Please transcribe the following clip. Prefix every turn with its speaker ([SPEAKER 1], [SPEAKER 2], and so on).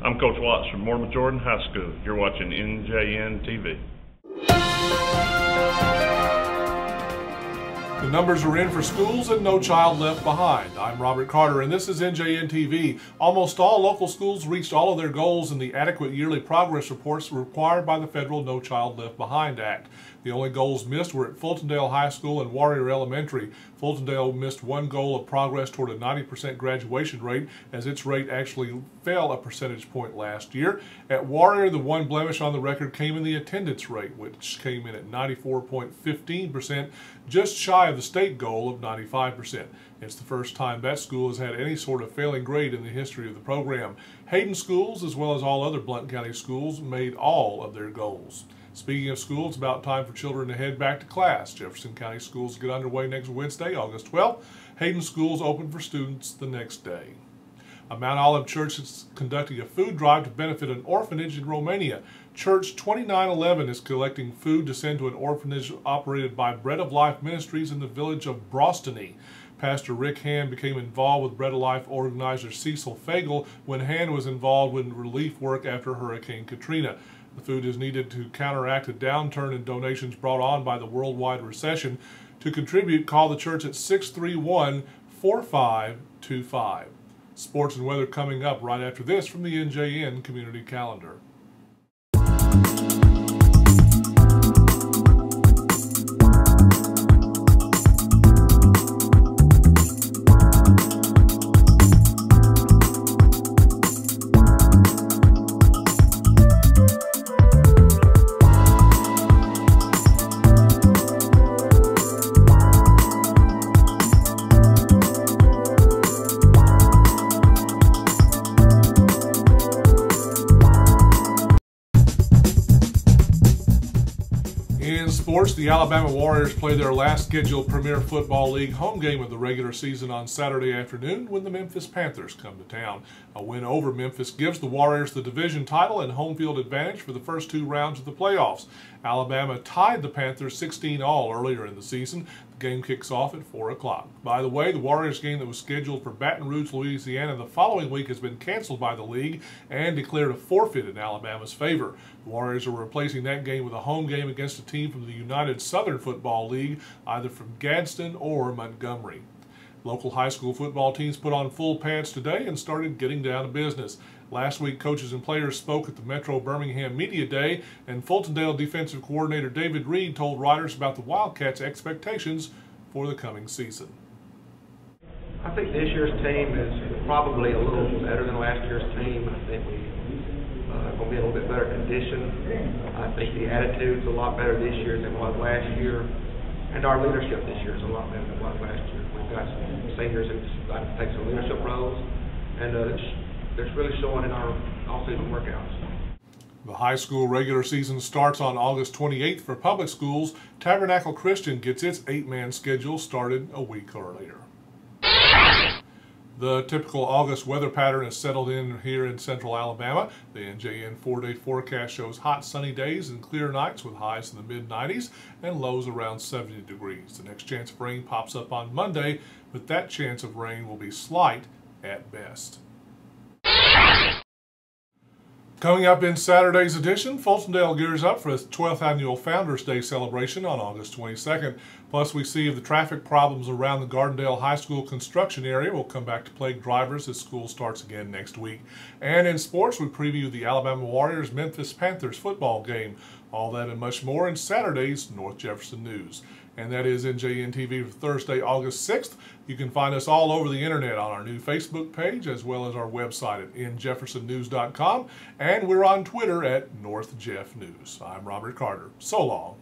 [SPEAKER 1] I'm Coach Watts from Mormon Jordan High School. You're watching NJNtv.
[SPEAKER 2] The numbers are in for schools and no child left behind. I'm Robert Carter and this is NJNtv. Almost all local schools reached all of their goals in the adequate yearly progress reports required by the federal No Child Left Behind Act. The only goals missed were at Fultondale High School and Warrior Elementary. Fultondale missed one goal of progress toward a 90% graduation rate, as its rate actually fell a percentage point last year. At Warrior, the one blemish on the record came in the attendance rate, which came in at 94.15%, just shy of the state goal of 95%. It's the first time that school has had any sort of failing grade in the history of the program. Hayden schools, as well as all other Blount County schools, made all of their goals. Speaking of school, it's about time for children to head back to class. Jefferson County schools get underway next Wednesday, August 12th. Hayden schools open for students the next day. A Mount Olive church is conducting a food drive to benefit an orphanage in Romania. Church 2911 is collecting food to send to an orphanage operated by Bread of Life Ministries in the village of Brostony. Pastor Rick Hand became involved with Bread of Life organizer Cecil Fagel when Hand was involved with relief work after Hurricane Katrina. The food is needed to counteract a downturn in donations brought on by the worldwide recession. To contribute, call the church at 631-4525. Sports and weather coming up right after this from the NJN Community Calendar. In sports, the Alabama Warriors play their last scheduled Premier Football League home game of the regular season on Saturday afternoon when the Memphis Panthers come to town. A win over Memphis gives the Warriors the division title and home field advantage for the first two rounds of the playoffs. Alabama tied the Panthers 16-all earlier in the season. The game kicks off at 4 o'clock. By the way, the Warriors game that was scheduled for Baton Rouge, Louisiana the following week has been canceled by the league and declared a forfeit in Alabama's favor. The Warriors are replacing that game with a home game against a team from the United Southern Football League, either from Gadsden or Montgomery. Local high school football teams put on full pants today and started getting down to business. Last week, coaches and players spoke at the Metro Birmingham Media Day, and Fultondale defensive coordinator David Reed told writers about the Wildcats' expectations for the coming season.
[SPEAKER 3] I think this year's team is probably a little better than last year's team. I think we're going to be in a little bit better condition. I think the attitude's a lot better this year than it was last year, and our leadership this year is a lot better than it was last year. We've got some seniors who've decided to take some leadership roles, and it's really showing in our off-season workouts.
[SPEAKER 2] The high school regular season starts on August 28th for public schools. Tabernacle Christian gets its 8-man schedule started a week earlier. The typical August weather pattern is settled in here in central Alabama. The NJN 4-day forecast shows hot sunny days and clear nights with highs in the mid-90s and lows around 70 degrees. The next chance of rain pops up on Monday, but that chance of rain will be slight at best. Coming up in Saturday's edition, Fultondale gears up for its 12th annual Founders Day celebration on August 22nd. Plus, we see if the traffic problems around the Gardendale High School construction area will come back to plague drivers as school starts again next week. And in sports, we preview the Alabama Warriors Memphis Panthers football game. All that and much more in Saturday's North Jefferson News. And that is NJNtv for Thursday, August 6th. You can find us all over the internet on our new Facebook page as well as our website at njeffersonnews.com. And we're on Twitter at NorthJeffNews. I'm Robert Carter. So long.